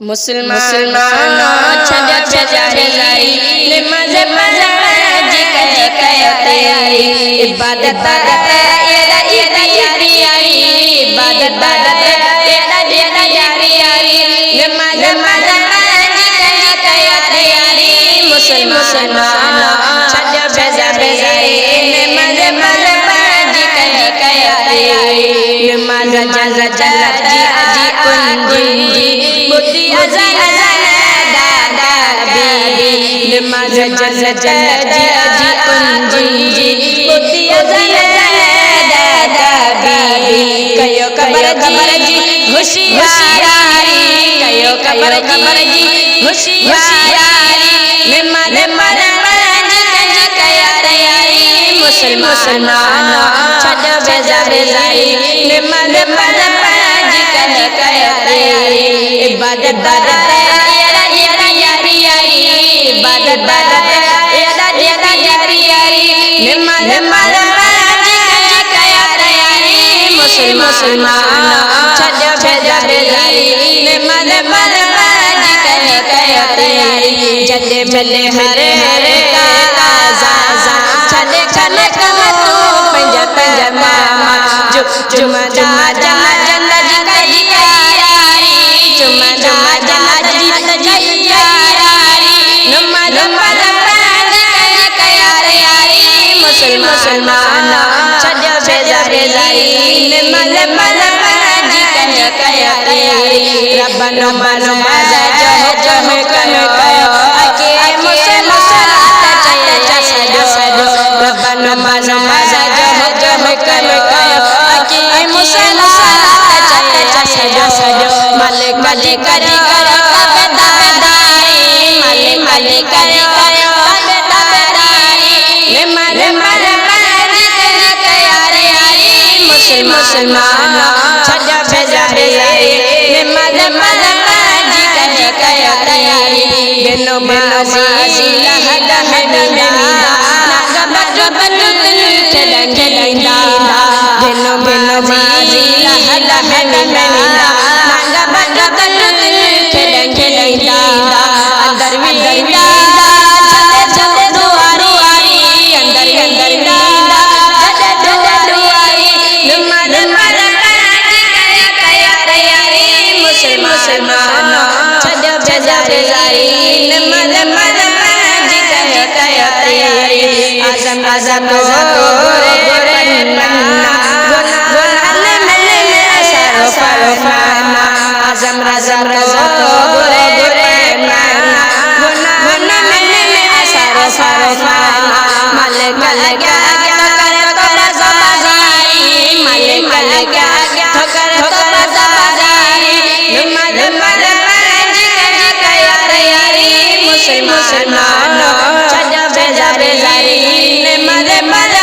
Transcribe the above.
मुसलमानों छजो छजारी नमाज पढ़ जी का तैयारी इबादत येरा यारी इबादत येरा यारी नमाज पढ़ जी का तैयारी मुसलमानों छजो छजारी नमाज पढ़ जी का तैयारी नमाज जला जी कुंजी बुद्धि अज़न दादा बीबी नमाज जला जी कुंजी बुद्धि अज़न दादा बीबी कयो कबर जी होशियारी कयो कबर जी होशियारी नमाज पढ़ जी का तैयारी मुसलमानों छजो बेजारी नमाज पढ़ जी का तैयारी इबादत येरा यारी इबादत येरा यारी नमाज पढ़ जी का तैयारी मुसलमानों छजो बेजारी नमाज पढ़ जी का तैयारी जल्ले जल्ले हरे हरे का छले छले कमा तू पंजा पंजा मामा जुमा जुमा जमा जन्नत जी का यारी जुमा जुमा जमा जन्नत जी का यारी नमाज पढ़ जी का यारी मुसलमानों छजो बेजारी नमाज पढ़ जी का यारी रब्बना नमाज जो हुक्म कयो आके मुसलमान रब्बना नमाज जो हुक्म कयो आके मुसलमान मालिक मालिक करो ताबेदारी मालिक करो ताबेदारी नमाज पढ़ जी का यारी मुसलमानों छजो बेजारी नमाज पढ़ जी का यारी बिनो माजी लहद मीना नागा बजो बजो खेलंदा बिनो बिनो माजी लहद मीना नागा बजो बजो खेलंदा अंदर विंदा चले चले दुआरी अंदर अंदर विंदा चले दुआरी नमाज पढ़ जी का तैयारी मुसलमानों छजो बेजारी नमाज पढ़ जी का तैयारी आज़म आज़म गोरे पन्ना गुनाह में असर फरमाना आज़म आज़म गोरे पन्ना गुनाह में असर फरमाना मालिक मालिक कर तो बाज़ारी मालिक मालिक कर तो बाज़ारी नमाज पढ़ जी का यारी मुसलमानों छजो बेजारी नमाज पढ़